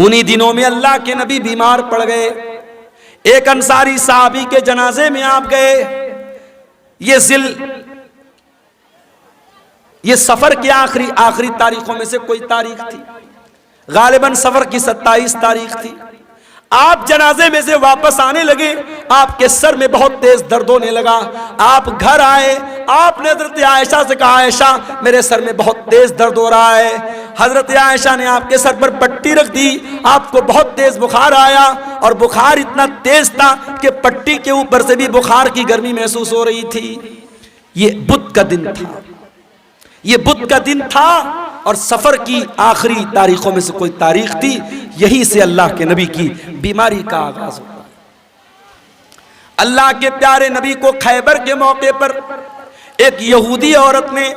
उन्हीं दिनों में अल्लाह के नबी बीमार पड़ गए। एक अंसारी साहबी के जनाजे में आप गए। ये सफर की आखिरी तारीखों में से कोई तारीख थी, गालिबन सफर की 27 तारीख थी। आप जनाजे में से वापस आने लगे, आपके सर में बहुत तेज दर्द होने लगा। आप घर आए, आपने हजरत आयशा से कहा, आयशा मेरे सर में बहुत तेज दर्द हो रहा है। हजरत आयशा ने आपके सर पर पट्टी रख दी। आपको बहुत तेज बुखार आया और बुखार इतना तेज था कि पट्टी के ऊपर से भी बुखार की गर्मी महसूस हो रही थी। ये बुध का दिन था, ये बुध का दिन था और सफर की आखिरी तारीखों में से कोई तारीख थी। यही से अल्लाह के नबी की बीमारी का आगाज हुआ। अल्लाह के प्यारे नबी को खैबर के मौके पर एक यहूदी औरत ने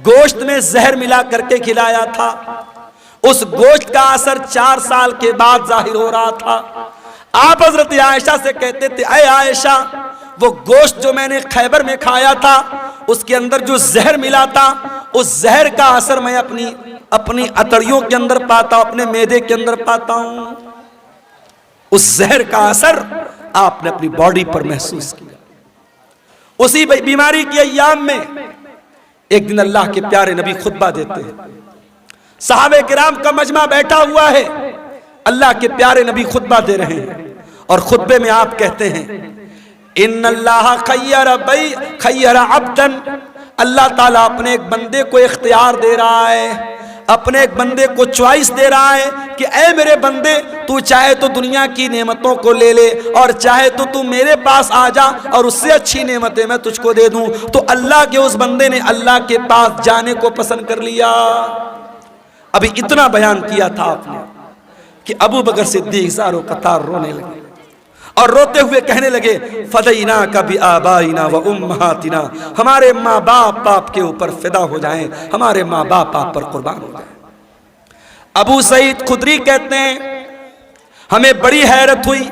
गोश्त में जहर मिला करके खिलाया था। उस गोश्त का असर 4 साल के बाद जाहिर हो रहा था। आप हजरत आयशा से कहते थे, अय आयशा, वो गोश्त जो मैंने खैबर में खाया था उसके अंदर जो जहर मिला था, उस जहर का असर मैं अपनी अतड़ियों के अंदर पाता हूं, अपने मैदे के अंदर पाता हूं। उस जहर का असर आपने अपनी बॉडी पर महसूस किया। उसी बीमारी के अय्याम में एक दिन अल्लाह के प्यारे नबी खुतबा देते हैं। सहाबे किराम का मजमा बैठा हुआ है, अल्लाह के प्यारे नबी खुतबा दे रहे हैं और खुतबे में आप कहते हैं, इन्नल्लाह खय्यरा अब्दन, अल्लाह ताला अपने एक बंदे को इख्तियार दे रहा है, अपने एक बंदे को चॉइस दे रहा है कि ऐ मेरे बंदे, तू चाहे तो दुनिया की नेमतों को ले ले और चाहे तो तू मेरे पास आ जा और उससे अच्छी नेमतें मैं तुझको दे दूं। तो अल्लाह के उस बंदे ने अल्लाह के पास जाने को पसंद कर लिया। अभी इतना बयान किया था आपने कि अबू बकर सिद्दीक ज़ारो कतार रोने लगे और रोते हुए कहने लगे, फदैना कभी आबाइना व उम्महातिना, हमारे माँ बाप आप के ऊपर फिदा हो जाएं, हमारे माँ बाप आप पर कुर्बान हो जाएं। अबू सईद खुदरी कहते हैं, हमें बड़ी हैरत हुई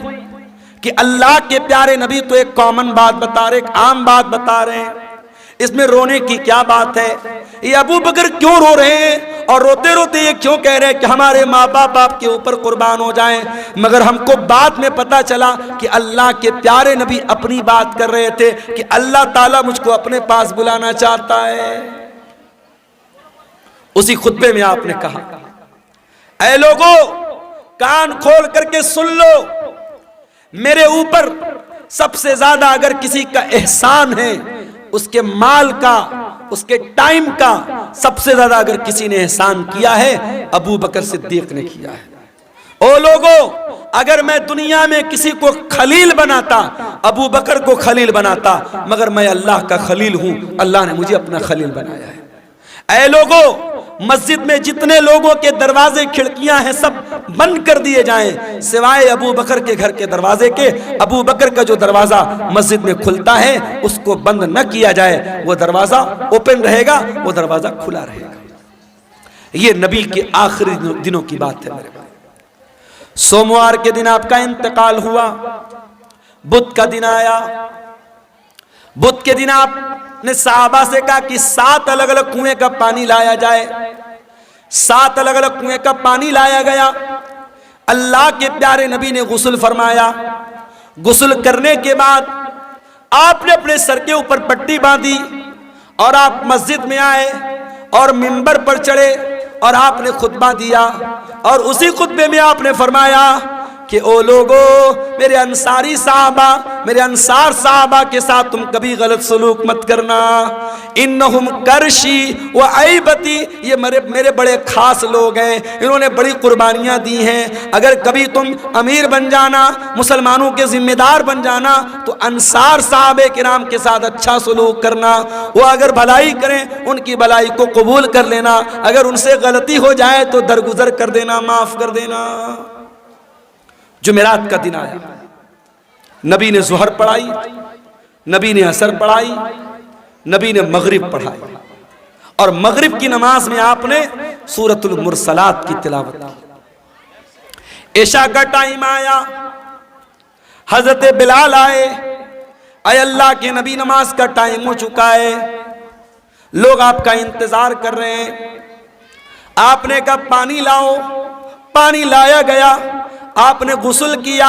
कि अल्लाह के प्यारे नबी तो एक कॉमन बात बता रहे, एक आम बात बता रहे हैं, इसमें रोने की क्या बात है? ये अबू बकर क्यों रो रहे हैं और रोते रोते ये क्यों कह रहे हैं कि हमारे माँ बाप आपके ऊपर कुर्बान हो जाएं? मगर हमको बाद में पता चला कि अल्लाह के प्यारे नबी अपनी बात कर रहे थे कि अल्लाह ताला मुझको अपने पास बुलाना चाहता है। उसी खुतबे में आपने कहा, ऐ लोगों, कान खोल करके सुन लो, मेरे ऊपर सबसे ज्यादा अगर किसी का एहसान है, उसके माल का, उसके टाइम का सबसे ज्यादा अगर किसी ने एहसान किया है, अबू बकर सिद्दीक ने किया है। ओ लोगों, अगर मैं दुनिया में किसी को खलील बनाता, अबू बकर को खलील बनाता, मगर मैं अल्लाह का खलील हूं, अल्लाह ने मुझे अपना खलील बनाया है। ऐ लोगों, मस्जिद में जितने लोगों के दरवाजे खिड़कियां हैं सब बंद कर दिए जाएं, सिवाय अबू बकर के घर के दरवाजे के। अबू बकर का जो दरवाजा मस्जिद में खुलता है उसको बंद न किया जाए, वो दरवाजा ओपन रहेगा, वो दरवाजा खुला रहेगा। ये नबी के आखिरी दिनों की बात है मेरे भाई। सोमवार के दिन आपका इंतकाल हुआ, बुध का दिन आया। बुध के दिन आपने सहाबा से कहा कि 7 अलग अलग कुएं का पानी लाया जाए। 7 अलग अलग कुएं का पानी लाया गया। अल्लाह के प्यारे नबी ने गुस्ल फरमाया। गुस्ल करने के बाद आपने अपने सर के ऊपर पट्टी बांधी और आप मस्जिद में आए और मिंबर पर चढ़े और आपने खुतबा दिया। और उसी खुतबे में आपने फरमाया कि ओ लोगो, मेरे अंसारी साहबा, मेरे अंसार साहबा के साथ तुम कभी गलत सलूक मत करना। इन्नहुम करशी व ऐबती, ये मेरे बड़े खास लोग हैं, इन्होंने बड़ी कुर्बानियां दी हैं। अगर कभी तुम अमीर बन जाना, मुसलमानों के जिम्मेदार बन जाना, तो अंसार साहबे किराम के साथ अच्छा सलूक करना। वो अगर भलाई करें, उनकी भलाई को कबूल कर लेना। अगर उनसे गलती हो जाए तो दरगुजर कर देना, माफ कर देना। जुमेरात का दिन आया, नबी ने ज़ुहर पढ़ाई, नबी ने असर पढ़ाई, नबी ने मगरिब पढ़ाई और मगरिब की नमाज में आपने सूरतुल मुरसलात की तिलावत की। इशा का टाइम आया, हजरत बिलाल आए, अय अल्लाह के नबी नमाज का टाइम हो चुका है, लोग आपका इंतजार कर रहे हैं। आपने कहा पानी लाओ। पानी लाया गया, आपने गुस्ल किया।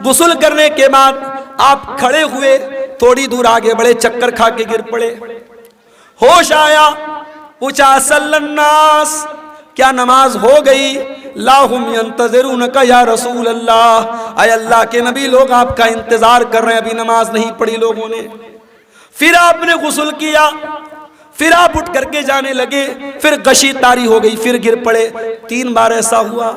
गुस्ल करने के बाद आप खड़े हुए, थोड़ी दूर आगे बढ़े, चक्कर खा के गिर पड़े। होश आया, पूछा सल्लन्नास, क्या नमाज हो गई? लाहुम यंतज़िरूनका या रसूल अल्लाह, आय अल्लाह के नबी, लोग आपका इंतजार कर रहे हैं, अभी नमाज नहीं पढ़ी लोगों ने। फिर आपने गुस्ल किया, फिर आप उठ करके जाने लगे, फिर गशी तारी हो गई, फिर गिर पड़े। 3 बार ऐसा हुआ,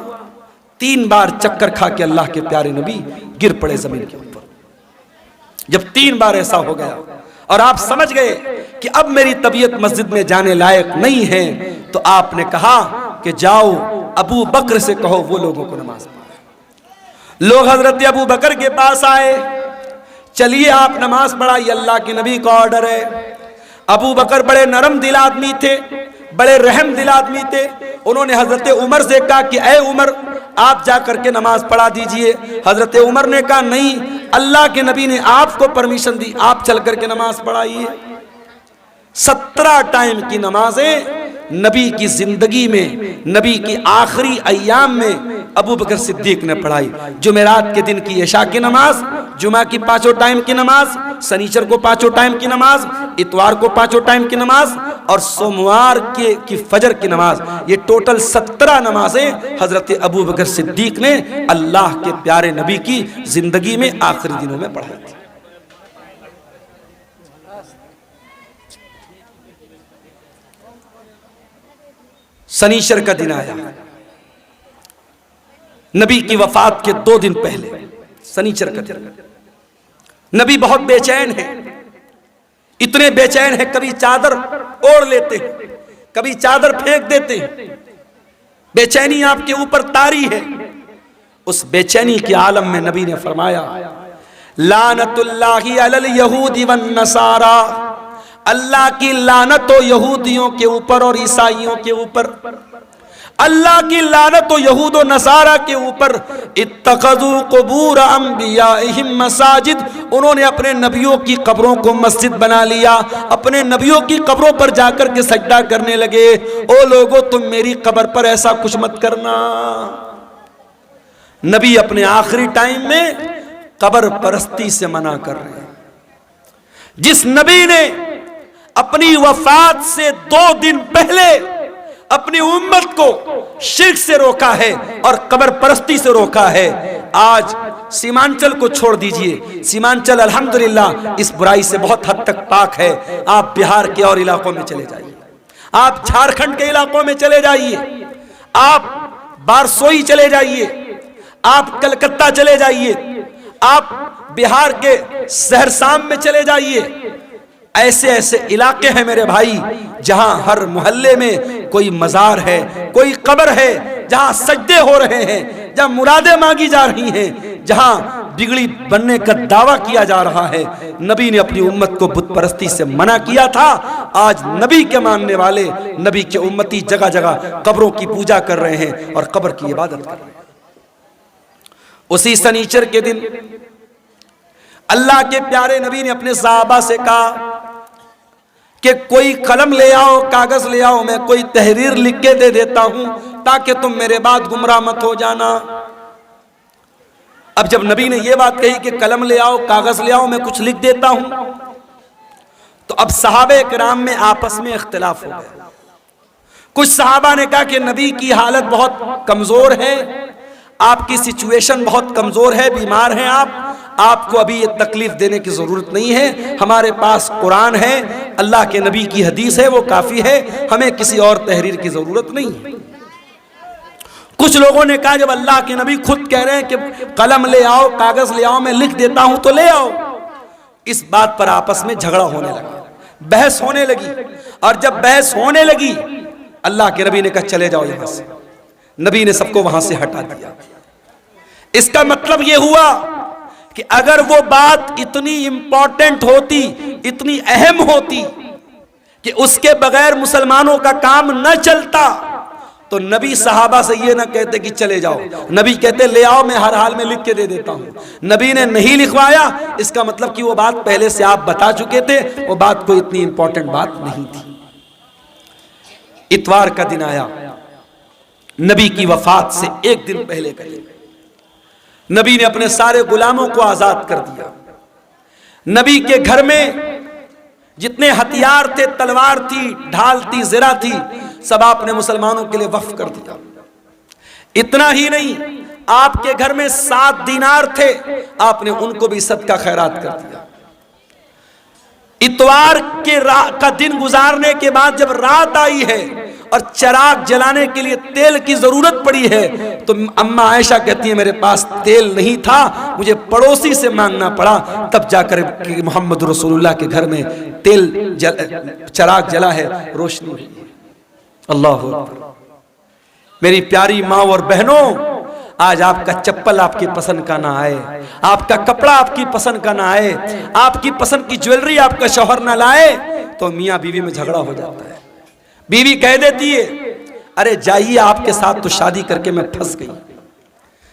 3 बार चक्कर खा के अल्लाह के प्यारे नबी गिर पड़े जमीन के ऊपर। जब 3 बार ऐसा हो गया और आप समझ गए कि अब मेरी तबीयत मस्जिद में जाने लायक नहीं है, तो आपने कहा कि जाओ अबू बकर से कहो वो लोगों को नमाज पढ़ाए। लोग हजरत अबू बकर के पास आए, चलिए आप नमाज पढ़ाइए, अल्लाह के नबी का ऑर्डर है। अबू बकर बड़े नरम दिल आदमी थे, बड़े रहम दिल आदमी थे। उन्होंने हजरत उमर से कहा कि ऐ उमर, आप जा करके नमाज पढ़ा दीजिए। हजरत उमर ने कहा नहीं, अल्लाह के नबी ने आपको परमिशन दी, आप चल करके नमाज पढ़ाइए। 17 टाइम की नमाजें नबी की जिंदगी में, नबी की आखिरी अय्याम में अबू बकर सिद्दीक ने पढ़ाई। जुमेरात के दिन की इशा की नमाज, जुमा की 5 टाइम की नमाज, शनिचर को 5 टाइम की नमाज, इतवार को 5 टाइम की नमाज और सोमवार की फजर की नमाज। ये टोटल 17 नमाजें हजरत अबू बकर सिद्दीक ने अल्लाह के प्यारे नबी की जिंदगी में आखिरी दिनों में पढ़ाई थी। शनिचर का दिन आया, नबी की वफात के 2 दिन पहले, शनिचर का दिन। नबी बहुत बेचैन है, इतने बेचैन है, कभी चादर ओढ़ लेते हैं, कभी चादर फेंक देते हैं। बेचैनी आपके ऊपर तारी है। उस बेचैनी के आलम में नबी ने फरमाया, लानतुल्लाहि अलल यहूदी वन नसारा, अल्लाह की लानत हो यहूदियों के ऊपर और ईसाइयों के ऊपर, अल्लाह की लानत हो यहूद और नसारा के ऊपर। इत्तखज़ू कुबूर अंबियाइहिम मसाजिद, उन्होंने अपने नबियों की कब्रों को मस्जिद बना लिया, अपने नबियों की कब्रों पर जाकर के सजदा करने लगे। ओ लोगों, तुम मेरी कब्र पर ऐसा कुछ मत करना। नबी अपने आखिरी टाइम में कब्र परस्ती से मना कर रहे हैं। जिस नबी ने अपनी वफात से 2 दिन पहले अपनी उम्मत को शिर्क से रोका है और कब्र परस्ती से रोका है, आज सीमांचल को छोड़ दीजिए, सीमांचल अल्हम्दुलिल्लाह इस बुराई से बहुत हद तक पाक है। आप बिहार के और इलाकों में चले जाइए, आप झारखंड के इलाकों में चले जाइए, आप बारसोई चले जाइए, आप कलकत्ता चले जाइए, आप बिहार के सहरसाम में चले जाइए। ऐसे ऐसे इलाके हैं मेरे भाई जहां हर मोहल्ले में कोई मजार है, कोई कब्र है, जहां सजदे हो रहे हैं, जहां मुरादें मांगी जा रही हैं, जहां बिगड़ी बनने का दावा किया जा रहा है। नबी ने अपनी उम्मत को बुत परस्ती से मना किया था। आज नबी के मानने वाले, नबी के उम्मती जगह जगह कब्रों की पूजा कर रहे हैं और कब्र की इबादत कर रहे हैं। उसी शनिचर के दिन अल्लाह के प्यारे नबी ने अपने सहाबा से कहा कि कोई कलम ले आओ, कागज ले आओ, मैं कोई तहरीर लिख के दे देता हूं ताकि तुम मेरे बाद गुमराह मत हो जाना। अब जब नबी ने यह बात कही कि कलम ले आओ, कागज ले आओ, मैं कुछ लिख देता हूं, तो अब सहाबे किराम में आपस में इख्तिलाफ हो गया। कुछ सहाबा ने कहा कि नबी की हालत बहुत कमजोर है, आपकी सिचुएशन बहुत कमजोर है, बीमार हैं आपको अभी ये तकलीफ देने की जरूरत नहीं है, हमारे पास कुरान है, अल्लाह के नबी की हदीस है, वो काफी है, हमें किसी और तहरीर की जरूरत नहीं है। कुछ लोगों ने कहा जब अल्लाह के नबी खुद कह रहे हैं कि कलम ले आओ, कागज ले आओ, मैं लिख देता हूं तो ले आओ। इस बात पर आपस में झगड़ा होने लगा, बहस होने लगी, और जब बहस होने लगी अल्लाह के नबी ने कहा चले जाओ यहां से। नबी ने सबको वहां से हटा दिया। इसका मतलब यह हुआ कि अगर वो बात इतनी इंपॉर्टेंट होती, इतनी अहम होती कि उसके बगैर मुसलमानों का काम न चलता, तो नबी सहाबा से ये ना कहते कि चले जाओ, नबी कहते ले आओ, मैं हर हाल में लिख के दे देता हूं। नबी ने नहीं लिखवाया, इसका मतलब कि वो बात पहले से आप बता चुके थे, वो बात कोई इतनी इंपॉर्टेंट बात नहीं थी। इतवार का दिन आया, नबी की वफात से एक दिन पहले करीब नबी ने अपने सारे गुलामों को आजाद कर दिया। नबी के घर में जितने हथियार थे, तलवार थी, ढाल थी, ज़रा थी, सब आपने मुसलमानों के लिए वक्फ कर दिया। इतना ही नहीं, आपके घर में 7 दीनार थे, आपने उनको भी सदका खैरात कर दिया। इतवार का दिन गुजारने के बाद जब रात आई है और चिराग जलाने के लिए तेल की जरूरत पड़ी है, तो अम्मा आयशा कहती है मेरे पास तेल नहीं था, मुझे पड़ोसी से मांगना पड़ा, तब जाकर मोहम्मद रसूलुल्लाह के घर में चिराग जला है, रोशनी हुई है। अल्लाह अकबर। मेरी प्यारी माँ और बहनों, आज आपका चप्पल आपकी पसंद का ना आए, आपका कपड़ा आपकी पसंद का ना आए, आपकी पसंद की ज्वेलरी आपका शौहर ना लाए, तो मियाँ बीवी में झगड़ा हो जाता है। बीवी कह देती है अरे जाइए, आपके साथ तो शादी करके मैं फंस गई,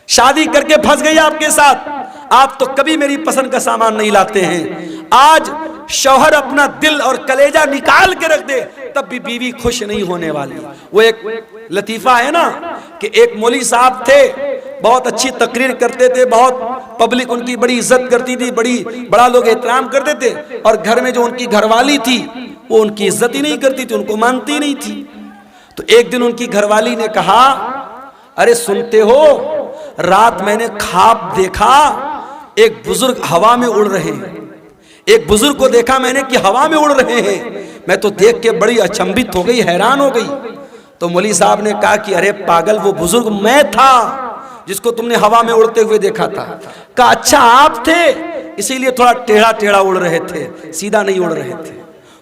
शादी करके फंस गई आपके साथ, आप तो कभी मेरी पसंद का सामान नहीं लाते हैं। आज शौहर अपना दिल और कलेजा निकाल के रख दे, तब भी बीवी खुश नहीं होने वाली। वो एक लतीफा है ना कि एक मौलवी साहब थे, बहुत अच्छी तकरीर करते थे, बहुत पब्लिक उनकी बड़ी इज्जत करती थी, बड़ा लोग एहतराम करते थे, और घर में जो उनकी घरवाली थी वो उनकी इज्जत ही नहीं करती थी, उनको मानती नहीं थी। तो एक दिन उनकी घरवाली ने कहा अरे सुनते हो, रात मैंने ख्वाब देखा एक बुजुर्ग हवा में उड़ रहे हैं, एक बुजुर्ग को देखा मैंने कि हवा में उड़ रहे हैं। मैं तो देख के बड़ी अचंभित हो गई, हैरान हो गई। तो मौलवी साहब ने कहा कि अरे पागल, वो बुजुर्ग मैं था जिसको तुमने हवा में उड़ते हुए देखा था। कहा अच्छा आप थे, इसीलिए थोड़ा टेढ़ा टेढ़ा उड़ रहे थे, सीधा नहीं उड़ रहे थे।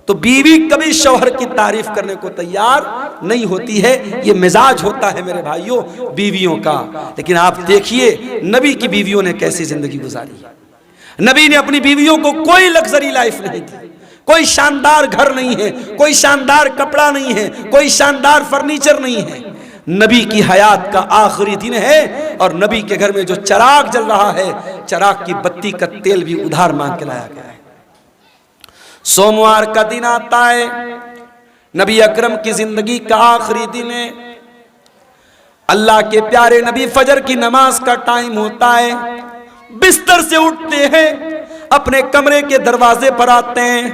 तो बीवी कभी शौहर की तारीफ करने को तैयार नहीं होती है, ये मिजाज होता है मेरे भाइयों बीवियों का। लेकिन आप देखिए नबी की बीवियों ने कैसी जिंदगी गुजारी। नबी ने अपनी बीवियों को कोई लग्जरी लाइफ नहीं दी, कोई शानदार घर नहीं है, कोई शानदार कपड़ा नहीं है, कोई शानदार फर्नीचर नहीं है। नबी की हयात का आखिरी दिन है और नबी के घर में जो चिराग जल रहा है, चिराग की बत्ती का तेल भी उधार मांग के लाया गया है। सोमवार का दिन आता है, नबी अकरम की जिंदगी का आखिरी दिन है। अल्लाह के प्यारे नबी फजर की नमाज का टाइम होता है, बिस्तर से उठते हैं, अपने कमरे के दरवाजे पर आते हैं,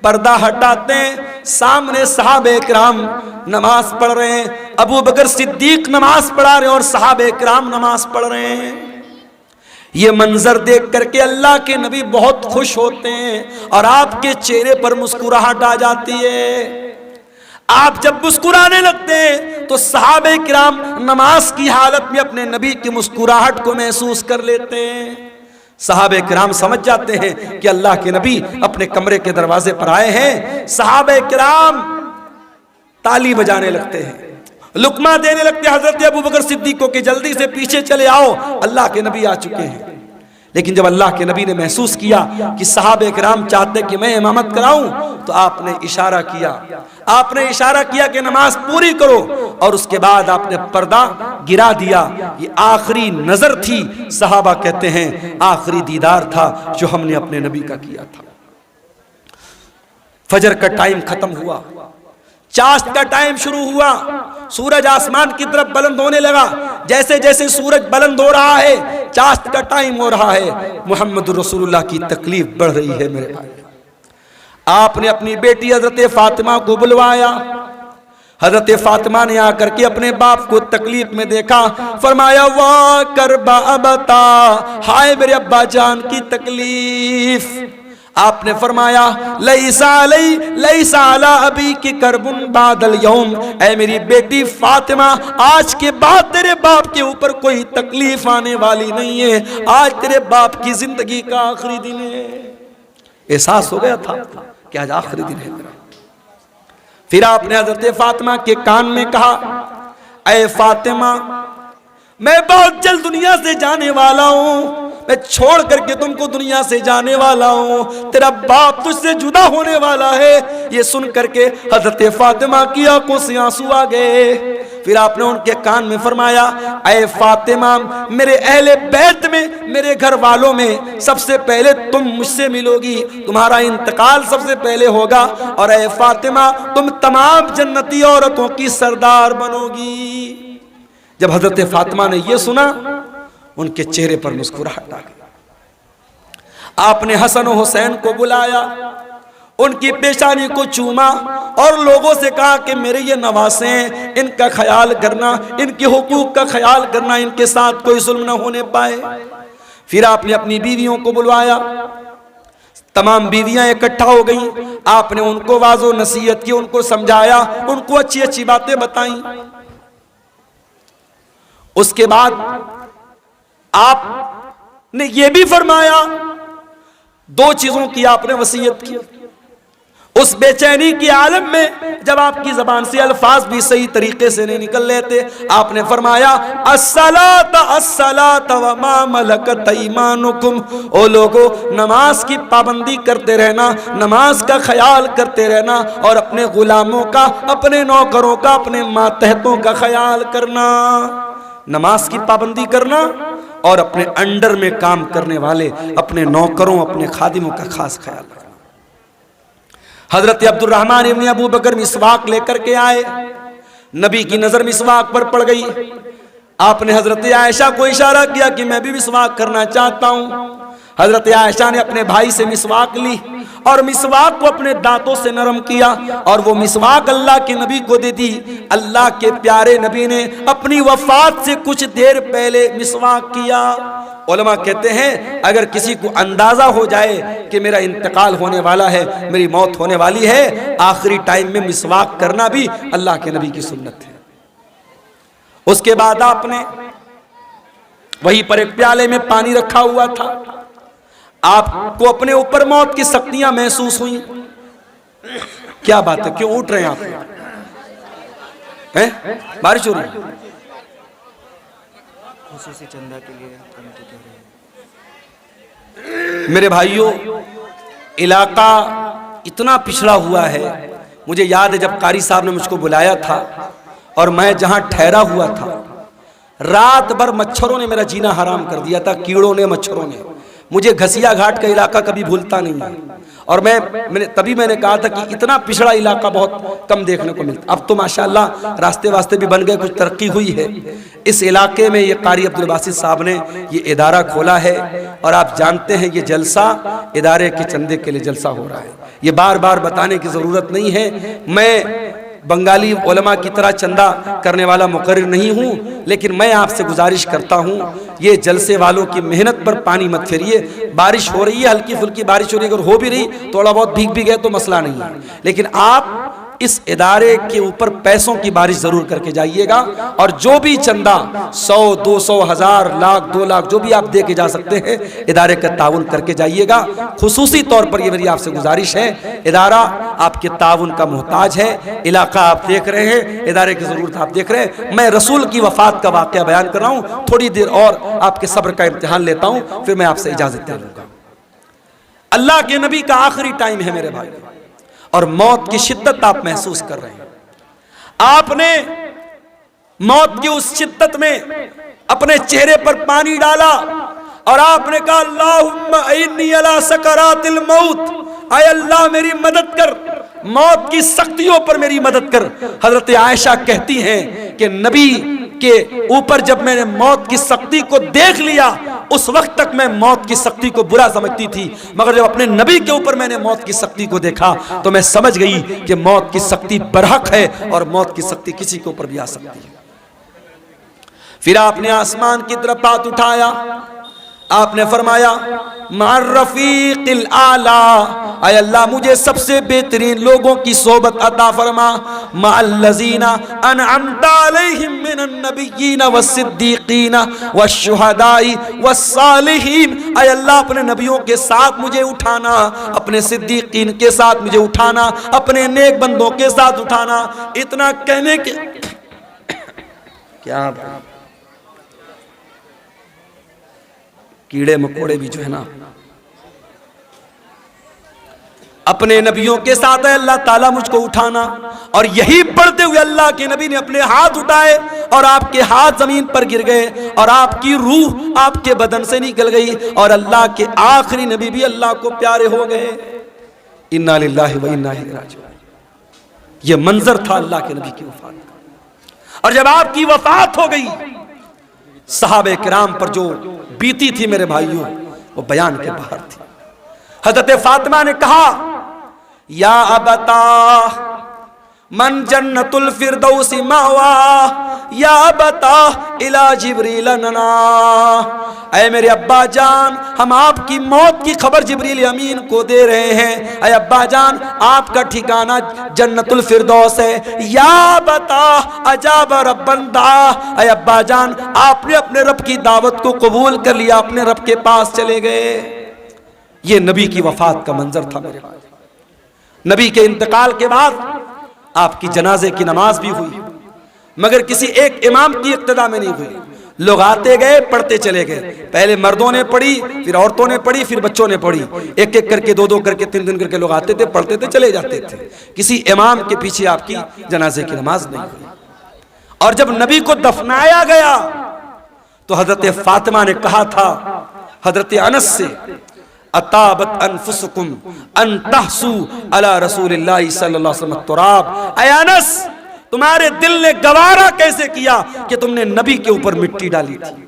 पर्दा हटाते हैं, सामने सहाबे किराम नमाज पढ़ रहे हैं, अबू बकर सिद्दीक नमाज पढ़ा रहे हैं और सहाबे किराम नमाज पढ़ रहे हैं। ये मंजर देख करके अल्लाह के नबी बहुत खुश होते हैं और आपके चेहरे पर मुस्कुराहट आ जाती है। आप जब मुस्कुराने लगते हैं तो सहाबे किराम नमाज की हालत में अपने नबी की मुस्कुराहट को महसूस कर लेते हैं। सहाबे किराम समझ जाते हैं कि अल्लाह के नबी अपने कमरे के दरवाजे पर आए हैं। सहाबे किराम ताली बजाने लगते हैं, लुकमा देने लगते हैं हजरत अबू बकर सिद्दीक को कि जल्दी से पीछे चले आओ, अल्लाह के नबी आ चुके हैं। लेकिन जब अल्लाह के नबी ने महसूस किया कि सहाबे किराम चाहते कि मैं इमामत कराऊं, तो आपने इशारा किया कि नमाज पूरी करो, और उसके बाद आपने पर्दा गिरा दिया। ये आखिरी नजर थी, सहाबा कहते हैं आखिरी दीदार था जो हमने अपने नबी का किया था। फजर का टाइम खत्म हुआ, चाश्त का टाइम शुरू हुआ, सूरज आसमान की तरफ बुलंद होने लगा। जैसे जैसे सूरज बुलंद हो रहा है, चाश्त का टाइम हो रहा है, मुहम्मद रसूलुल्लाह की तकलीफ बढ़ रही है मेरे भाई। आपने अपनी बेटी हजरत फातिमा को बुलवाया। हजरत फातिमा ने आकर के अपने बाप को तकलीफ में देखा, फरमाया वाह करबा अबता, हाय मेरे अब्बा जान की तकलीफ। आपने फरमाया लईसा अला अबी की करबुन बादल यौम, ऐ मेरी बेटी फातिमा, आज के बाद तेरे बाप के ऊपर कोई तकलीफ आने वाली नहीं है, आज तेरे बाप की जिंदगी का आखिरी दिन है। एहसास हो गया था कि आज आखिरी दिन है मेरा। फिर आपने हजरत फातिमा के कान में कहा, ऐ फातिमा, मैं बहुत जल्द दुनिया से जाने वाला हूँ, मैं छोड़ करके तुमको दुनिया से जाने वाला हूँ, तेरा बाप तुझसे जुदा होने वाला है। ये सुन करके हजरत फातिमा की आंखों से आंसू आ गए। फिर आपने उनके कान में फरमाया, ऐ फातिमा, मेरे अहले बैत में, मेरे घर वालों में सबसे पहले तुम मुझसे मिलोगी, तुम्हारा इंतकाल सबसे पहले होगा, और ऐ फातिमा, तुम तमाम जन्नती औरतों की सरदार बनोगी। जब हजरत फातिमा ने यह सुना, उनके चेहरे पर मुस्कुराहट आ गई। आपने हसन और हुसैन को बुलाया, उनकी पेशानी को चूमा और लोगों से कहा कि मेरे ये नवासे हैं, इनका ख्याल करना, इनके हुकूक का ख्याल करना, इनके साथ कोई जुल्म न होने पाए। फिर आपने अपनी बीवियों को बुलवाया, तमाम बीवियां इकट्ठा हो गई। आपने उनको वाजो नसीहत की, उनको समझाया, उनको अच्छी अच्छी बातें बताई। उसके बाद आपने ये भी फरमाया, दो चीजों की आपने वसीयत की। उस बेचैनी के आलम में जब आपकी जबान से अल्फाज भी सही तरीके से नहीं निकल लेते, आपने फरमाया अस्सलात अस्सलात व मा मलकत ऐमानुकुम। ओ लोगो, नमाज की पाबंदी करते रहना, नमाज का ख्याल करते रहना और अपने गुलामों का, अपने नौकरों का, अपने मातहतों का ख्याल करना। नमाज की पाबंदी करना और अपने अंडर में काम करने वाले अपने नौकरों, अपने खादिमों का खास ख्याल रखना। हजरत अब्दुर्रहमान इब्न अबू बकर मिसवाक लेकर के आए, नबी की नजर मिसवाक पर पड़ गई। आपने हजरत आयशा को इशारा किया कि मैं भी मिसवाक करना चाहता हूं। हजरत आयशा ने अपने भाई से मिसवाक ली और मिसवाक को अपने दांतों से नरम किया और वो मिसवाक अल्लाह के नबी को दे दी। अल्लाह के प्यारे नबी ने अपनी वफात से कुछ देर पहले मिसवाक किया। उलमा कहते हैं अगर किसी को अंदाजा हो जाए कि मेरा इंतकाल होने वाला है, मेरी मौत होने वाली है, आखिरी टाइम में मिसवाक करना भी अल्लाह के नबी की सुन्नत है। उसके बाद आपने वहीं पर एक प्याले में पानी रखा हुआ था। आपको अपने ऊपर मौत की सख्तियां महसूस हुई। क्या बात है, क्यों उठ रहे हैं आप? हैं? बारिश हो रही है? चंदा के लिए मेरे भाइयों, इलाका इतना पिछड़ा हुआ है। मुझे याद है जब कारी साहब ने मुझको बुलाया था और मैं जहां ठहरा हुआ था, रात भर मच्छरों ने मेरा जीना हराम कर दिया था, कीड़ों ने, मच्छरों ने। मुझे घसिया घाट का इलाका कभी भूलता नहीं है। और मैंने कहा था कि इतना पिछड़ा इलाका बहुत कम देखने को मिलता। अब तो माशाअल्लाह रास्ते वास्ते भी बन गए, कुछ तरक्की हुई है। इस इलाके में ये कारी अब्दुल बासित साहब ने ये इदारा खोला है और आप जानते हैं ये जलसा इदारे के चंदे के लिए जलसा हो रहा है। ये बार बार बताने की ज़रूरत नहीं है। मैं बंगाली उलमा की तरह चंदा करने वाला मुकर्रिर नहीं हूँ, लेकिन मैं आपसे गुजारिश करता हूँ ये जलसे वालों की मेहनत पर पानी मत फेरिए। बारिश हो रही है, हल्की फुल्की बारिश हो रही है, अगर हो भी रही थोड़ा बहुत भीग भी गए तो मसला नहीं है, लेकिन आप इस इदारे के ऊपर पैसों की बारिश जरूर करके जाइएगा। और जो भी चंदा 100, 200, 1000, लाख, 2 लाख जो भी आप दे के जा सकते हैं, इदारे का ताउन करके जाइएगा। खुसूसी तौर पर ये मेरी आपसे गुजारिश है, इदारा आपके ताउन का मोहताज है। इलाका आप देख रहे हैं, इदारे की जरूरत आप देख रहे हैं। मैं रसूल की वफात का वाकया बयान कर रहा हूँ, थोड़ी देर और आपके सब्र का इम्तिहान लेता हूँ, फिर मैं आपसे इजाजत दे लूंगा। अल्लाह के नबी का आखिरी टाइम है मेरे भाई, और मौत की शिद्दत आप महसूस कर रहे हैं। आपने मौत की उस शिद्दत में अपने चेहरे पर पानी डाला और आपने कहा अल्लाहुम्मा इन्नी अला सकरातिल मौत, आय अल्लाह मेरी मदद कर, मौत की सख्तियों पर मेरी मदद कर। हजरत आयशा कहती हैं कि नबी के ऊपर जब मैंने मौत की सख्ती को देख लिया, उस वक्त तक मैं मौत की सख्ती को बुरा समझती थी, मगर जब अपने नबी के ऊपर मैंने मौत की सख्ती को देखा तो मैं समझ गई कि मौत की सख्ती बरहक है और मौत की सख्ती किसी के ऊपर भी आ सकती है। फिर आपने आसमान की तरफ हाथ उठाया, आपने फरमाया मार रफीक़िल आला, आय अल्लाह मुझे सबसे बेहतरीन लोगों की सोबत अता फरमा, मअल्लज़ीना अनअमता अलैहिम मिनन नबिय्यीन वस्सिद्दीक़ीन वश्शुहदाई वस्सालिहीन। आय अल्लाह अपने नबियों के साथ मुझे उठाना, अपने सिद्दीक़ीन के साथ मुझे उठाना, अपने नेक बंदों के साथ उठाना। इतना कहने के क्या कीड़े मकोड़े भी जो है ना अपने नबियों के साथ है, अल्लाह ताला मुझको उठाना। और यही पढ़ते हुए अल्लाह के नबी ने अपने हाथ उठाए और आपके हाथ जमीन पर गिर गए और आपकी रूह आपके बदन से निकल गई और अल्लाह के आखिरी नबी भी अल्लाह को प्यारे हो गए। इन्ना लिल्लाहि व इन्ना इलैहि राजिऊन। ये मंजर था अल्लाह के नबी की वफात का। और जब आपकी वफात हो गई सहाबे किराम पर जो बीती थी मेरे भाइयों, वो बयान के बाहर थी। हजरत फातिमा ने कहा, या अबता मन जन्नतुल फिरदौसी मावा, या अबता इला जिब्रील नना। ऐ मेरे अब्बा जान, हम आपकी मौत की खबर जिब्रील अमीन को दे रहे हैं। ऐ अब्बा जान, आपका ठिकाना जन्नतुल फिरदौस है। या बता अजाब रब्बंदा। ऐ अब्बा जान, आपने अपने रब की दावत को कबूल कर लिया, अपने रब के पास चले गए। ये नबी की वफात का मंजर था मेरे भाई। नबी के इंतकाल के बाद आपकी जनाजे की नमाज भी हुई, मगर किसी एक इमाम की इक्तदा में नहीं हुई। लोग आते गए, पढ़ते चले गए। पहले मर्दों ने पढ़ी, फिर औरतों ने पढ़ी, फिर बच्चों ने पढ़ी। एक एक करके, दो दो करके, तीन तीन करके लोग आते थे, पढ़ते थे, चले जाते थे। किसी इमाम के पीछे आपकी जनाजे की नमाज नहीं हुई। और जब नबी को दफनाया गया तो हजरत फातिमा ने कहा था हजरत अनस से, अताबत अनफुसकुम अन तहसू अला रसूलिल्लाहि सल्लल्लाहु अलैहि वसल्लम तुराब। ऐ अनस, तुम्हारे दिल ने गवारा कैसे किया कि तुमने नबी के ऊपर मिट्टी डाली थी।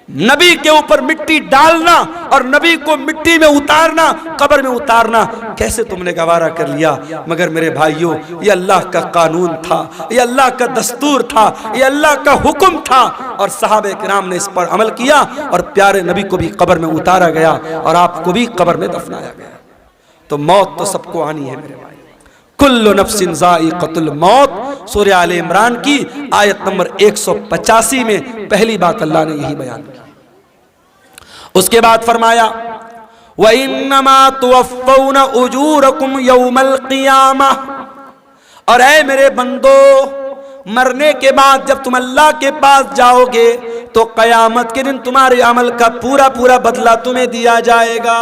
नबी के ऊपर मिट्टी डालना और नबी को मिट्टी में उतारना, कब्र में उतारना, कैसे तुमने गवारा कर लिया। मगर मेरे भाइयों, ये अल्लाह का कानून था, ये अल्लाह का दस्तूर था, ये अल्लाह का हुक्म था, और सहाबे किराम ने इस पर अमल किया और प्यारे नबी को भी कब्र में उतारा गया और आपको भी कब्र में दफनाया गया। तो मौत तो सबको आनी है मेरे भाई। कुल्लु नफ्सिन ज़ाइक़तुल मौत, सूरह आले इमरान की आयत नंबर 185 में पहली बात अल्लाह ने यही बयान की। उसके बाद फरमाया, व इन्नमा तुवफ़्फ़ौना उजूरकुम यौमल क़ियामह। और ऐ मेरे बंदो, मरने के बाद जब तुम अल्लाह के पास जाओगे तो क़यामत के दिन तुम्हारे अमल का पूरा पूरा बदला तुम्हें दिया जाएगा।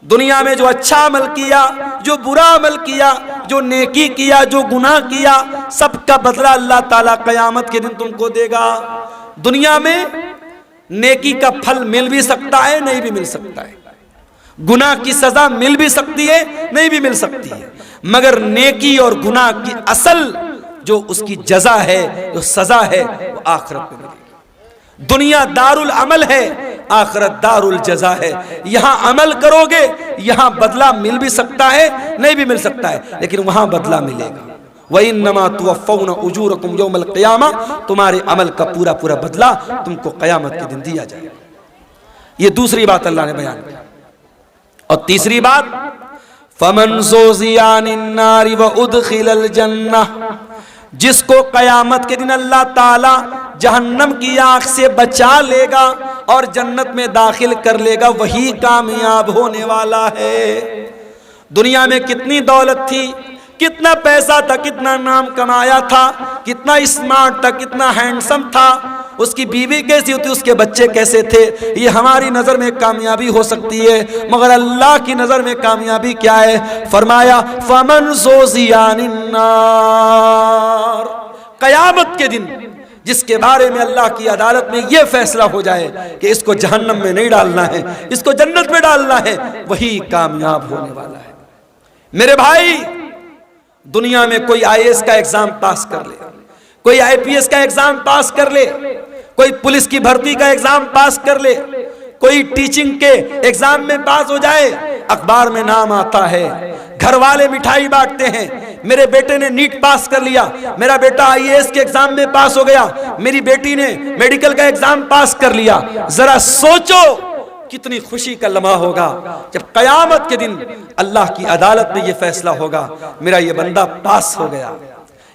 दुनिया में जो अच्छा अमल किया, जो बुरा अमल किया, जो नेकी किया, जो गुनाह किया, सबका बदला अल्लाह ताला क़यामत के दिन तुमको देगा। दुनिया में नेकी का फल मिल भी सकता है, नहीं भी मिल सकता है। गुनाह की सजा मिल भी सकती है, नहीं भी मिल सकती है। मगर नेकी और गुनाह की असल जो उसकी जजा है, जो सजा है, वो आखिरत में मिलेगी। दुनिया दारुल अमल है, आखिरत दारुल जजा है। यहां अमल करोगे, यहां बदला मिल भी सकता है, नहीं भी मिल सकता है, लेकिन वहां बदला मिलेगा। व इन्नमा तुवफ़्फ़ौना उजूरकुम यौमल क़ियामा, तुम्हारे अमल का पूरा पूरा बदला तुमको क़यामत के दिन दिया जाएगा। ये दूसरी बात अल्लाह ने बयान की। और तीसरी बात, फमन ज़ुज़िया अनिन नारि व उदखिलल जन्नह, जिसको क़यामत के दिन अल्लाह ताला जहन्नम की आग से बचा लेगा और जन्नत में दाखिल कर लेगा, वही कामयाब होने वाला है। दुनिया में कितनी दौलत थी, कितना पैसा था, कितना नाम कमाया था, कितना स्मार्ट था, कितना हैंडसम था, उसकी बीवी कैसी होती, उसके बच्चे कैसे थे, ये हमारी नजर में कामयाबी हो सकती है, मगर अल्लाह की नजर में कामयाबी क्या है। फरमाया, फमन ज़ुज़िया अनिन नार, क़यामत के दिन जिसके बारे में अल्लाह की अदालत में यह फैसला हो जाए कि इसको जहन्नम में नहीं डालना है, इसको जन्नत में डालना है, वही कामयाब होने वाला है। मेरे भाई, दुनिया में कोई IAS का एग्जाम पास कर ले, कोई IPS का एग्जाम पास कर ले, कोई पुलिस की भर्ती का एग्जाम पास कर ले, कोई टीचिंग के एग्जाम में पास हो जाए, अखबार में नाम आता है, घर वाले मिठाई बांटते हैं, मेरे बेटे ने नीट पास कर लिया, मेरा बेटा IAS के एग्जाम में पास हो गया, मेरी बेटी ने मेडिकल का एग्जाम पास कर लिया। जरा सोचो कितनी खुशी का लम्हा होगा जब क़यामत के दिन अल्लाह की अदालत में यह फैसला होगा, मेरा ये बंदा पास हो गया,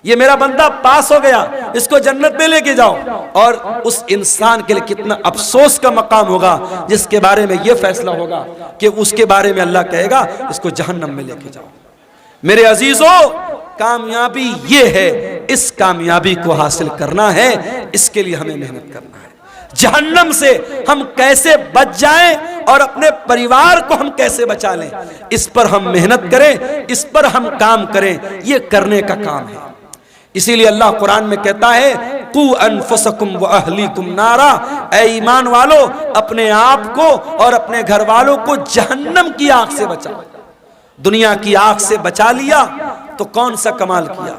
ये मेरा बंदा पास हो गया, इसको जन्नत में लेके जाओ। और उस इंसान के लिए कितना अफसोस का मकाम होगा जिसके बारे में यह फैसला होगा कि उसके बारे में अल्लाह कहेगा इसको जहन्नम में लेके जाओ। मेरे अजीजों, कामयाबी ये है, इस कामयाबी को हासिल करना है, इसके लिए हमें मेहनत करना है। जहन्नम से हम कैसे बच जाएं और अपने परिवार को हम कैसे बचा लें, इस पर हम मेहनत करें, इस पर हम काम करें, ये करने का काम है। इसीलिए अल्लाह कुरान में कहता है, कू अनफुसकुम व अहलीकुम नारा, ऐ ईमान वालों, अपने आप को और अपने घर वालों को जहन्नम की आग से बचाओ। दुनिया की आग से बचा लिया तो कौन सा कमाल किया,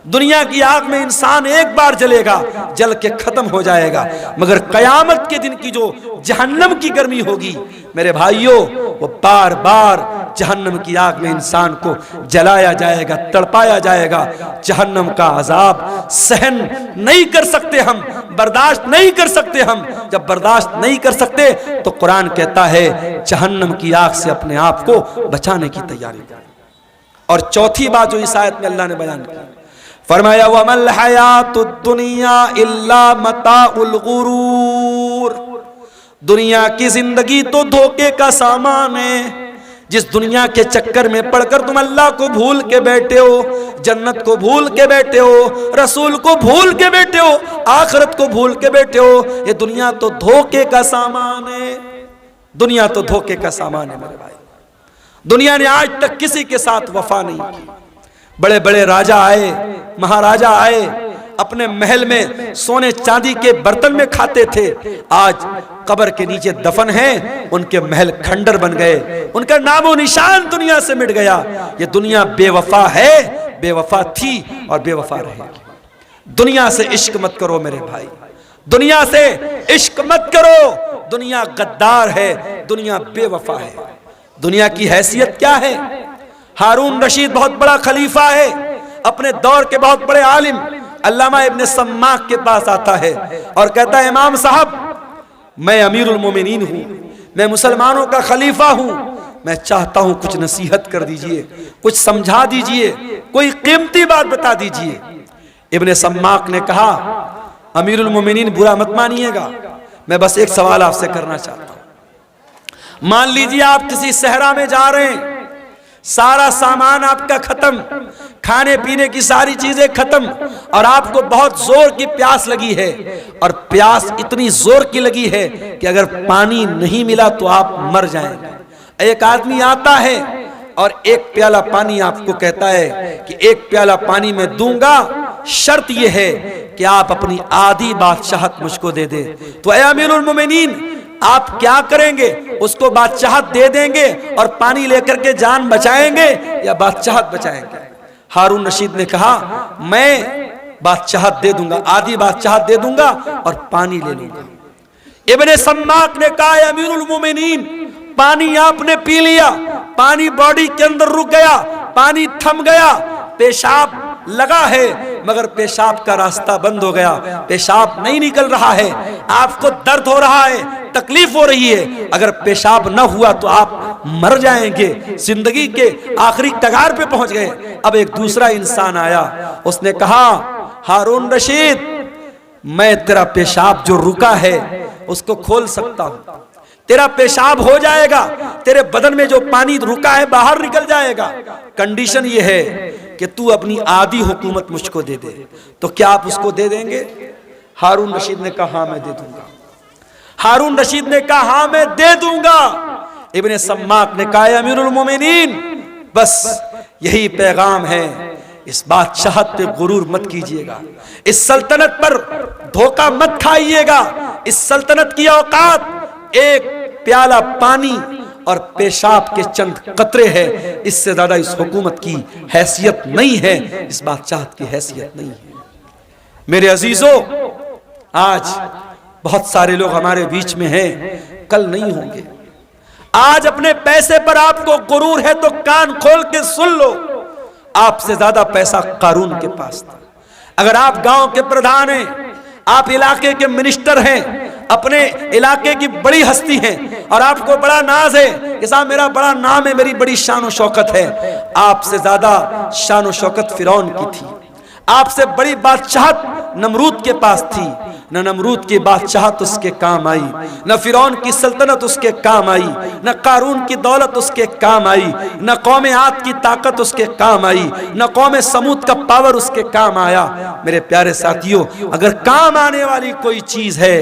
दुनिया की आग में इंसान एक बार जलेगा, जल के खत्म हो जाएगा, मगर कयामत के दिन की जो जहन्नम की गर्मी होगी मेरे भाइयों, वो बार बार जहन्नम की आग में इंसान को जलाया जाएगा, तड़पाया जाएगा। जहन्नम का अजाब सहन नहीं कर सकते हम, बर्दाश्त नहीं कर सकते हम। जब बर्दाश्त नहीं कर सकते तो कुरान कहता है जहन्नम की आग से अपने आप को बचाने की तैयारी करें। और चौथी बात जो इस आयत में अल्लाह ने बयान की, फरमाया वमल हयातुद दुनिया इल्ला मताउल गुरूर, दुनिया की जिंदगी तो धोखे का सामान है। जिस दुनिया के चक्कर में पड़कर तुम अल्लाह को भूल के बैठे हो, जन्नत को भूल के बैठे हो, रसूल को भूल के बैठे हो, आखिरत को भूल के बैठे हो, ये दुनिया तो धोखे का सामान है। दुनिया तो धोखे का सामान है मेरे भाई। दुनिया ने आज तक किसी के साथ वफा नहीं की। बड़े बड़े राजा आए, महाराजा आए, अपने महल में सोने चांदी के बर्तन में खाते थे, आज कब्र के नीचे दफन हैं, उनके महल खंडर बन गए, उनका नामो निशान दुनिया से मिट गया। ये दुनिया बेवफा है, बेवफा थी और बेवफा रहेगी। दुनिया से इश्क मत करो मेरे भाई, दुनिया से इश्क मत करो। दुनिया गद्दार है, दुनिया बेवफा है। दुनिया की हैसियत क्या है? हारून रशीद बहुत बड़ा खलीफा है, अपने दौर के बहुत बड़े आलिम अल्लामा इब्ने सम्माक के पास आता है और कहता है इमाम साहब, मैं अमीरुल मोमिनीन हूँ, मैं मुसलमानों का खलीफा हूँ, मैं चाहता हूँ कुछ नसीहत कर दीजिए, कुछ समझा दीजिए, कोई कीमती बात बता दीजिए। इब्ने सम्माक ने कहा अमीरुल मोमिनीन बुरा मत मानिएगा, मैं बस एक सवाल आपसे करना चाहता हूँ। मान लीजिए आप किसी सहरा में जा रहे हैं, सारा सामान आपका खत्म, खाने पीने की सारी चीजें खत्म, और आपको बहुत जोर की प्यास लगी है, और प्यास इतनी जोर की लगी है कि अगर पानी नहीं मिला तो आप मर जाएंगे। एक आदमी आता है और एक प्याला पानी आपको कहता है कि एक प्याला पानी मैं दूंगा, शर्त यह है कि आप अपनी आधी बादशाहत मुझको दे दे। तो ऐ अमीरुल मोमिनीन, आप क्या करेंगे? उसको बादशाहत दे देंगे और पानी लेकर के जान बचाएंगे या बादशाहत बचाएंगे? हारून रशीद ने कहा मैं बादशाहत दे दूंगा, आधी बादशाहत दे दूंगा और पानी ले लूंगा। इब्ने सम्माक ने कहा अमीरुल मोमिनीन, पानी आपने पी लिया, पानी बॉडी के अंदर रुक गया, पानी थम गया, पेशाब लगा है मगर पेशाब का रास्ता बंद हो गया, पेशाब नहीं निकल रहा है, आपको दर्द हो रहा है, तकलीफ हो रही है, अगर पेशाब न हुआ तो आप मर जाएंगे, जिंदगी के आखिरी कगार पे पहुंच गए। अब एक दूसरा इंसान आया, उसने कहा हारून रशीद, मैं तेरा पेशाब जो रुका है उसको खोल सकता हूं, तेरा पेशाब हो जाएगा, तेरे बदन में जो पानी रुका है बाहर निकल जाएगा, कंडीशन ये है कि तू अपनी आधी हुकूमत मुझको दे दे। तो क्या आप उसको दे देंगे? हारून रशीद ने कहा हाँ मैं दे दूंगा। हारून रशीद ने कहा हाँ मैं दे दूंगा। इब्ने सम्माक ने कहा अमीरुल मोमिनीन, बस यही पैगाम है, इस बादशाहत पे गुरूर मत कीजिएगा, इस सल्तनत पर धोखा मत खाइएगा। इस सल्तनत की औकात एक प्याला पानी और पेशाब के चंद कतरे है, इससे ज्यादा इस हुकूमत की हैसियत नहीं है, इस बादशाहत की हैसियत नहीं है। मेरे अजीजों, आज बहुत सारे लोग हमारे बीच में हैं, कल नहीं होंगे। आज अपने पैसे पर आपको गुरूर है तो कान खोल के सुन लो, आपसे ज्यादा पैसा कारून के पास था। अगर आप गांव के प्रधान हैं, आप इलाके के मिनिस्टर हैं, अपने इलाके की बड़ी हस्ती हैं और आपको बड़ा नाज है कि साहब मेरा बड़ा नाम है, मेरी बड़ी शान और शौकत है, आपसे ज्यादा शान और शौकत फिरौन की थी, आपसे बड़ी बादशाहत नमरूद के पास थी, न नमरूद की बादशाहत उसके काम आई, न फिरौन की सल्तनत उसके काम आई, न कारून की दौलत उसके काम आई, न कौम आद की ताकत उसके काम आई, न कौम समूद का पावर उसके काम आया। मेरे प्यारे साथियों, अगर काम आने वाली कोई चीज है,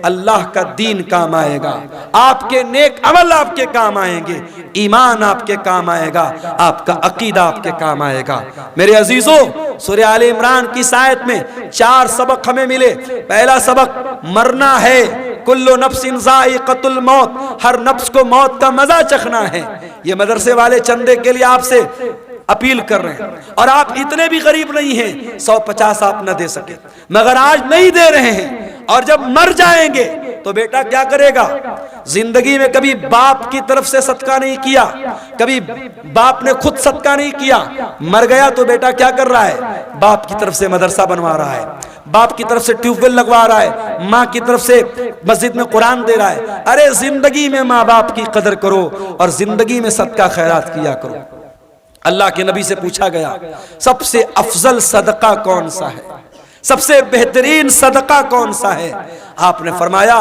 अल्लाह का दीन काम आएगा, आपके नेक अमल आपके काम आएंगे, ईमान आपके काम आएगा, आपका अकीदा आपके काम आएगा। मेरे अजीजों, सूरह आले इमरान की आयत में 4 सबक हमें मिले। पहला सबक मरना है, कुल्लु नफ्सिन ज़ाइक़तुल मौत, हर नफ्स को मौत का मजा चखना है। ये मदरसे वाले चंदे के लिए आपसे अपील कर रहे हैं। और आप इतने भी गरीब नहीं हैं 150 आप न दे सके, मगर आज नहीं दे रहे हैं, और जब मर जाएंगे तो बेटा क्या करेगा? जिंदगी में कभी बाप की तरफ से सदका नहीं किया, कभी बाप ने खुद सदका नहीं किया, मर गया तो बेटा क्या कर रहा है? बाप की तरफ से मदरसा बनवा रहा है, बाप की तरफ से ट्यूबवेल लगवा रहा है, माँ की तरफ से मस्जिद में कुरान दे रहा है। अरे जिंदगी में माँ बाप की कदर करो और जिंदगी में सदका खैरात किया करो। अल्लाह के नबी से पूछा गया सबसे अफजल सदका कौन सा है, सबसे बेहतरीन सदका कौन सा है? आपने फरमाया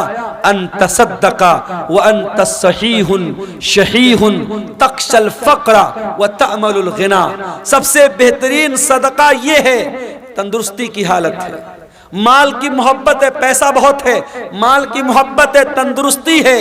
अंत सद्दका व अंत सहीहुन शहीहुन तक्शल फक्रा व तअमलुल गिना। सबसे बेहतरीन सदका ये है, तंदुरुस्ती की हालत है, माल की मोहब्बत है, पैसा बहुत है, माल की मोहब्बत है, तंदुरुस्ती है,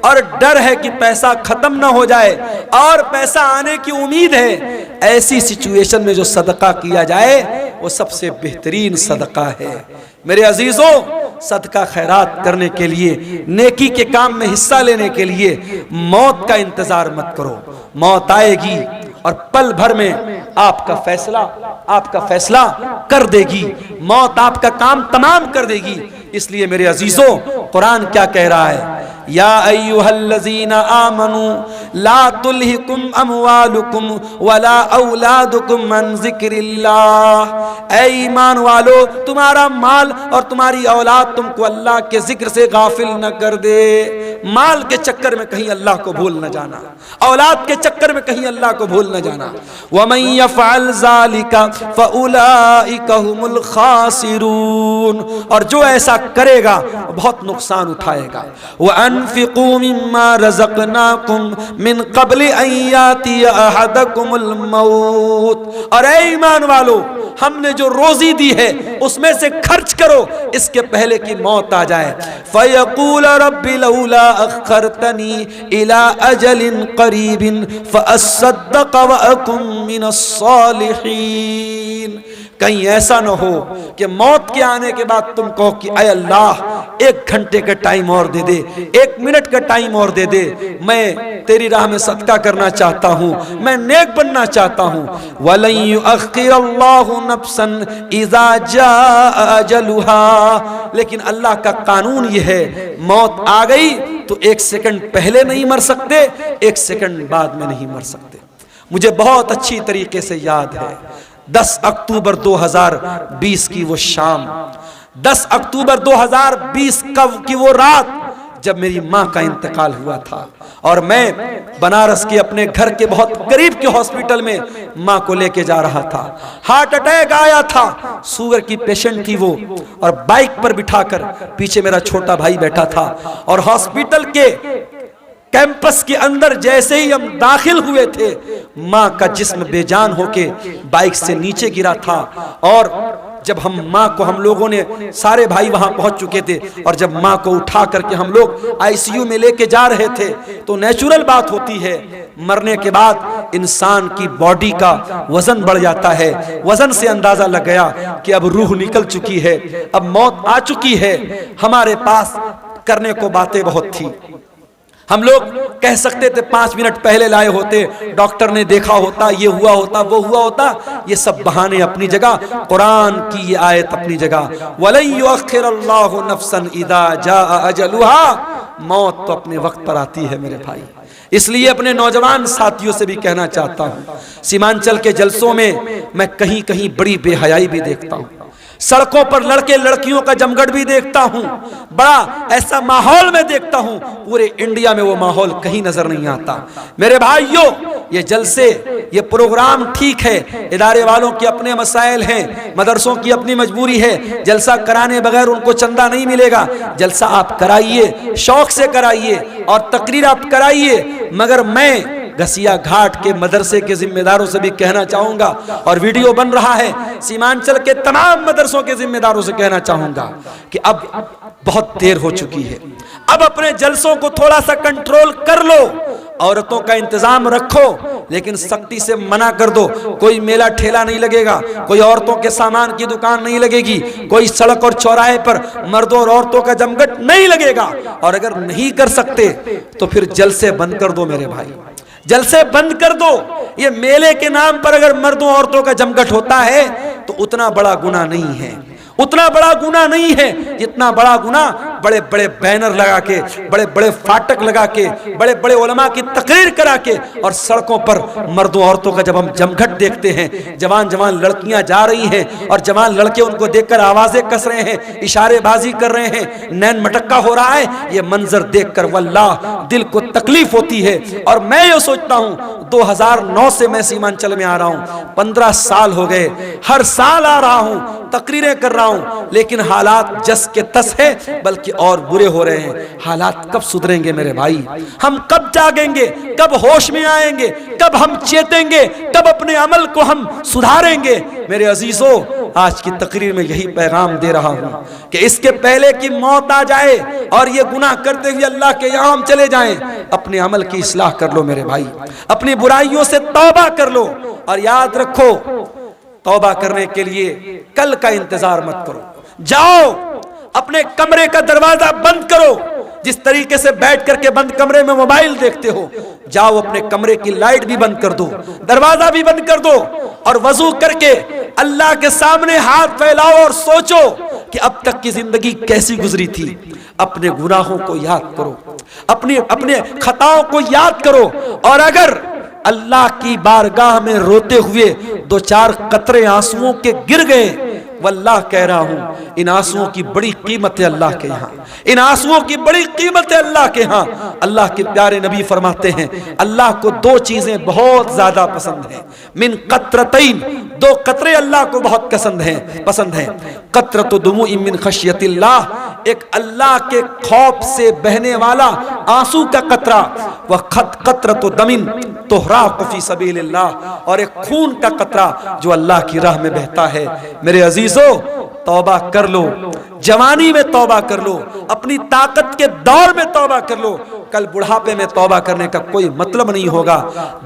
और डर है कि पैसा खत्म ना हो जाए और पैसा आने की उम्मीद है। ऐसी सिचुएशन में जो सदका किया जाए वो सबसे बेहतरीन सदका है। मेरे अजीजों, सदका खैरात करने के लिए, नेकी के काम में हिस्सा लेने के लिए मौत का इंतजार मत करो। मौत आएगी और पल भर में आपका फैसला कर देगी, मौत आपका काम तमाम कर देगी। इसलिए मेरे अजीजों, कुरान क्या कह रहा है? या अय्युहल्लज़ीना आमनू ला तुल्हिकुम अमवालुकुम वला औलादुकुम अन ज़िक्रिल्लाह। ऐ ईमान वालो, तुम्हारा माल और तुम्हारी औलाद तुमको अल्लाह के जिक्र से गाफिल न कर दे। माल के चक्कर में कहीं अल्लाह को भूल न जाना, औलाद के चक्कर में कहीं अल्लाह को भूल न जाना। वमन यफ़अल ज़ालिका फ़उलाइका हुमुल ख़ासिरून। और जो ऐसा करेगा बहुत नुकसान उठाएगा। व अनफ़िक़ू मिम्मा रज़क़नाकुम मिन क़ब्लि अन यातिया अहदकुमुल मौत। और ऐ ईमान वालो, हमने जो रोजी दी है उसमें से खर्च करो इसके पहले कि मौत आ जाए। फ़यक़ूल रब्बि लौला अख़रतनी इला अजलिन क़रीबिन फ़अस्सद्दक़ व अकुम मिनस्सालिहीन। कहीं ऐसा न हो कि मौत के आने के बाद तुम कहो कि ऐ अल्लाह 1 घंटे का टाइम और दे दे, 1 मिनट का टाइम और दे दे, मैं तेरी राह में सदका करना चाहता हूँ, मैं नेक बनना चाहता हूँ। वलन युअख्खिरल्लाहु नफ्सन इज़ा जाअ अजलुहा। लेकिन अल्लाह का कानून ये है, मौत आ गई तो 1 सेकंड पहले नहीं मर सकते, 1 सेकंड बाद में नहीं मर सकते। मुझे बहुत अच्छी तरीके से याद है 10 अक्टूबर 2020 की वो शाम, 10 अक्टूबर 2020 की वो रात जब मेरी माँ का इंतकाल हुआ था और मैं बनारस के अपने घर के बहुत करीब के हॉस्पिटल में माँ को लेके जा रहा था। हार्ट अटैक आया था, शुगर की पेशेंट थी वो, और बाइक पर बिठाकर पीछे मेरा छोटा भाई बैठा था। और हॉस्पिटल के कैंपस के अंदर जैसे ही हम दाखिल हुए थे, माँ का जिस्म बेजान होके बाइक से नीचे गिरा था। और जब हम लोगों ने सारे भाई वहां पहुंच चुके थे, और जब माँ को उठा करके हम लोग आईसीयू में लेके जा रहे थे, तो नेचुरल बात होती है, मरने के बाद इंसान की बॉडी का वजन बढ़ जाता है। वजन से अंदाजा लग गया कि अब रूह निकल चुकी है, अब मौत आ चुकी है। हमारे पास करने को बातें बहुत थी। हम लोग कह सकते थे 5 मिनट पहले लाए होते, डॉक्टर ने देखा होता, ये हुआ होता, वो हुआ होता। ये सब बहाने अपनी जगह, कुरान की ये आयत अपनी जगह। वलन युअख्खिरल्लाहु नफ्सन इज़ा जाअ अजलुहा। मौत तो अपने वक्त पर आती है मेरे भाई। इसलिए अपने नौजवान साथियों से भी कहना चाहता हूँ, सीमांचल के जलसों में मैं कहीं कहीं बड़ी बेहयाई भी देखता हूँ, सड़कों पर लड़के लड़कियों का जमघट भी देखता हूं, बड़ा ऐसा माहौल में देखता हूं। पूरे इंडिया में वो माहौल कहीं नजर नहीं आता। मेरे भाइयों, ये जलसे, ये प्रोग्राम ठीक है, इदारे वालों के अपने मसाइल हैं, मदरसों की अपनी मजबूरी है। जलसा कराने बगैर उनको चंदा नहीं मिलेगा। जलसा आप कराइए, शौक से कराइए और तकरीर आप कराइए, मगर मैं घसिया घाट के मदरसे के जिम्मेदारों से भी कहना चाहूंगा, और वीडियो बन रहा है, सीमांचल के तमाम मदरसों के जिम्मेदारों से कहना चाहूंगा कि अब बहुत देर हो चुकी है। अब अपने जलसों को थोड़ा सा कंट्रोल कर लो, औरतों का इंतजाम रखो, लेकिन सख्ती से मना कर दो। कोई मेला ठेला नहीं लगेगा, कोई औरतों के सामान की दुकान नहीं लगेगी, कोई सड़क और चौराहे पर मर्दों और औरतों का जमघट नहीं लगेगा। और अगर नहीं कर सकते तो फिर जलसे बंद कर दो मेरे भाई, जलसे बंद कर दो। ये मेले के नाम पर अगर मर्दों औरतों का जमघट होता है तो उतना बड़ा गुनाह नहीं है, उतना बड़ा गुनाह नहीं है जितना बड़ा गुनाह बड़े बड़े बैनर लगा के, बड़े बड़े फाटक लगा के, बड़े बड़े उलमा की तकरीर करा के और सड़कों पर मर्दों औरतों का जब हम जमघट देखते हैं, जवान जवान लड़कियां जा रही हैं और जवान लड़के उनको देखकर आवाजें कस रहे हैं, इशारेबाजी कर रहे हैं, नैन मटक्का हो रहा है, ये मंजर देखकर वल्लाह दिल को तकलीफ होती है। और मैं ये सोचता हूं 2009 से मैं सीमांचल में आ रहा हूं, 15 साल हो गए, हर साल आ रहा हूं, तकरीरें कर रहा हूं, लेकिन हालात जस के तस है बल्कि और बुरे हो रहे हैं। हालात कब सुधरेंगे मेरे भाई? हम कब जागेंगे? कब होश में आएंगे? कब हम चेतेंगे? कब अपने अमल को हम सुधारेंगे? मेरे अजीजों, आज की तकरीर में यही पैगाम दे रहा हूं कि इसके पहले कि मौत आ जाए और ये गुनाह करते हुए अल्लाह के यहाँ हम चले जाएं, अपने अमल की इस्लाह कर लो मेरे भाई, अपनी बुराइयों से तौबा कर लो। और याद रखो, तौबा करने के लिए कल का इंतजार मत करो, जाओ अपने कमरे का दरवाजा बंद करो। जिस तरीके से बैठ करके बंद कमरे में मोबाइल देखते हो, जाओ अपने कमरे की लाइट भी बंद कर दो, दरवाजा भी बंद कर दो और वजू करके अल्लाह के सामने हाथ फैलाओ और सोचो कि अब तक की जिंदगी कैसी गुजरी थी। अपने गुनाहों को याद करो, अपने खताओं को याद करो, और अगर अल्लाह की बारगाह में रोते हुए 2-4 कतरे आंसुओं के गिर गए, वल्लाह कह रहा हूं इन आंसुओं की बड़ी कीमत है अल्लाह के यहाँ, इन आंसुओं की बड़ी कीमत है अल्लाह के यहाँ। अल्लाह के प्यारे नबी फरमाते हैं अल्लाह को 2 चीजें बहुत ज्यादा पसंद हैं, मिन कतरतैन, 2 कतरे अल्लाह को बहुत पसंद हैं। कतरतु दुमूइ मिन खशियतिल्लाह, एक अल्लाह के खौफ से बहने वाला आंसू का कतरा, वह कतरतु दमिन तुहराक़ु फी सबीलिल्लाह, और एक खून का कतरा जो अल्लाह की राह में बहता है। मेरे अजीजों, तौबा कर लो, जवानी में तौबा कर लो, अपनी ताकत के दौर में तौबा कर लो। कल बुढ़ापे में तौबा करने का कोई मतलब नहीं होगा।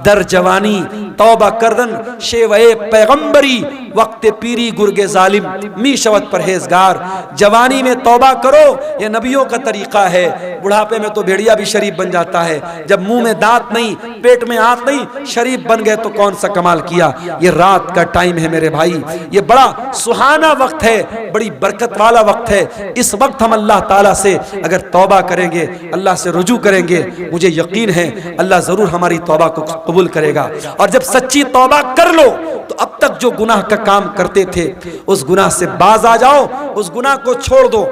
दर जवानी तौबा करदन शेवे पैगंबरी, वक्त पीरी गुर्गे जालिम मी शवत परहेजगार। जवानी में तौबा करो, ये नबियों का तरीका है। बुढ़ापे में तो भेड़िया भी शरीफ बन जाता है, जब मुंह में दांत नहीं, पेट में आंत नहीं, शरीफ बन गए तो कौन सा कमाल किया। ये रात का टाइम है मेरे भाई, ये बड़ा सुहाना वक्त है, बड़ी बरकत वाला वक्त है। इस वक्त हम अल्लाह ताला से अगर तौबा करेंगे, अल्लाह से रुजू करेंगे, मुझे यकीन है अल्लाह जरूर हमारी तौबा को कबूल करेगा। और जब सच्ची तौबा कर लो तो अब तक जो गुनाह का काम करते थे उस गुनाह से बाज आ जाओ, उस गुनाह को छोड़ दो।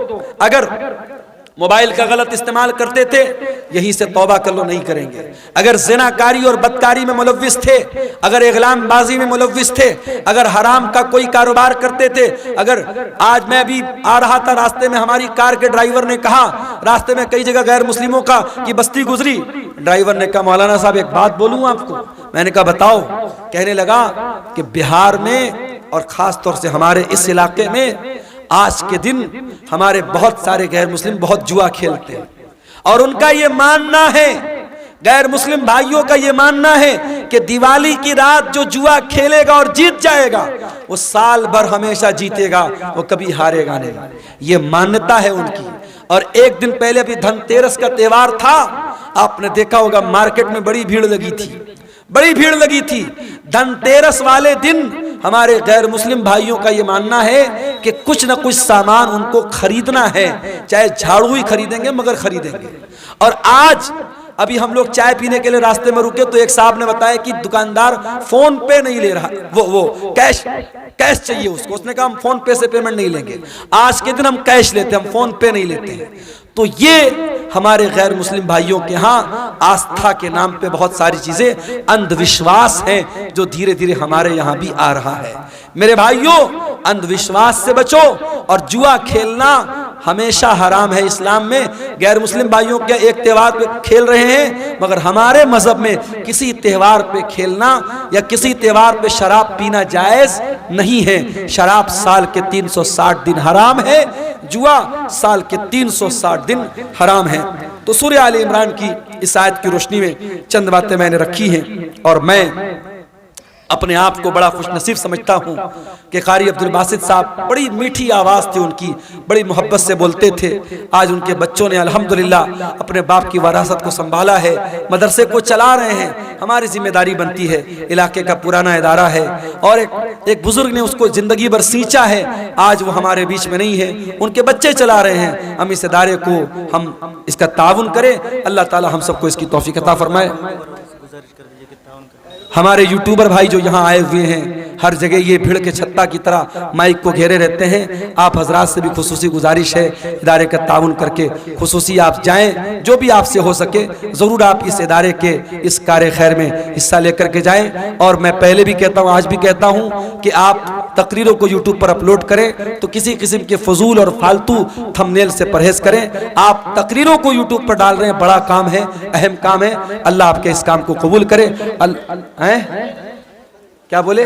अगर मोबाइल का गलत इस्तेमाल करते थे, यहीं से तौबा कर लो, नहीं करेंगे। अगर ज़िनाकारी और बदकारी में मुलव्विस थे, अगर इग़लामबाजी में मुलव्विस थे, अगर हराम का कोई कारोबार करते थे, अगर आज मैं भी आ रहा था, रास्ते में हमारी कार के ड्राइवर ने कहा, रास्ते में कई जगह गैर मुस्लिमों का की बस्ती गुजरी, ड्राइवर ने कहा मौलाना साहब एक बात बोलूं आपको। मैंने कहा बताओ। कहने लगा कि बिहार में और खास तौर से हमारे इस इलाके में आज के दिन हमारे बहुत सारे गैर मुस्लिम बहुत जुआ खेलते हैं, और उनका ये मानना है, गैर मुस्लिम भाइयों का ये मानना है कि दिवाली की रात जो जुआ खेलेगा और जीत जाएगा वो साल भर हमेशा जीतेगा, वो कभी हारेगा नहीं। ये मान्यता है उनकी। और एक दिन पहले भी धनतेरस का त्योहार था, आपने देखा होगा मार्केट में बड़ी भीड़ लगी थी, बड़ी भीड़ लगी थी। धनतेरस वाले दिन हमारे गैर मुस्लिम भाइयों का ये मानना है कि कुछ न कुछ सामान उनको खरीदना है, चाहे झाड़ू ही खरीदेंगे मगर खरीदेंगे। और आज अभी हम लोग चाय पीने के लिए रास्ते में रुके तो एक साहब ने बताया कि दुकानदार फोन पे नहीं ले रहा, वो कैश चाहिए उसको। उसने कहा हम फोन पे से पेमेंट नहीं लेंगे, आज के दिन हम कैश लेते हैं, हम फोन पे नहीं लेते हैं। तो ये हमारे गैर मुस्लिम भाइयों के यहाँ आस्था के नाम पे बहुत सारी चीजें अंधविश्वास हैं जो धीरे धीरे हमारे यहाँ भी आ रहा है। मेरे भाइयों, अंधविश्वास से बचो। और जुआ खेलना हमेशा हराम है इस्लाम में। गैर मुस्लिम भाइयों के एक त्योहार पे खेल रहे हैं, मगर हमारे मजहब में किसी त्योहार पे खेलना या किसी त्योहार पे शराब पीना जायज नहीं है। शराब साल के 360 दिन हराम है, जुआ साल के 360 दिन हराम है। तो सूरह आले इमरान की इस आयत की रोशनी में चंद बातें मैंने रखी हैं और मैं अपने आप को बड़ा खुशनसीब समझता हूँ कि कारी अब्दुल बासित साहब, बड़ी मीठी आवाज़ थी उनकी, बड़ी मोहब्बत से बोलते थे। आज उनके बच्चों ने अल्हम्दुलिल्लाह अपने बाप की वरासत को संभाला है, मदरसे को चला रहे हैं। हमारी जिम्मेदारी बनती है, इलाके का पुराना इदारा है और एक बुजुर्ग ने उसको ज़िंदगी भर सींचा है, आज वो हमारे बीच में नहीं है, उनके बच्चे चला रहे हैं। हम इस इदारे को हम इसका ताउन करें। अल्लाह ताला हम सबको इसकी तौफीक अता फरमाए। हमारे यूट्यूबर भाई जो यहाँ आए हुए हैं, हर जगह ये भीड़ के छत्ता की तरह माइक को घेरे रहते हैं, आप हजरात से भी खुसूसी गुजारिश है, इदारे का ताउन करके खुसूसी आप जाएं, जो भी आपसे हो सके ज़रूर आप इस इदारे के इस कार्य खैर में हिस्सा लेकर के जाएं। और मैं पहले भी कहता हूँ, आज भी कहता हूँ कि आप तकरीरों को यूट्यूब पर अपलोड करें तो किसी किस्म के फजूल और फालतू थंबनेल से परहेज करें। आप तकरीरों को यूट्यूब पर डाल रहे हैं, बड़ा काम है, अहम काम है। अल्लाह आपके इस काम को कबूल करे। क्या बोले?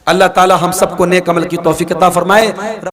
अल्लाह ताला हम सबको नेक अमल की तौफीक अता फरमाए।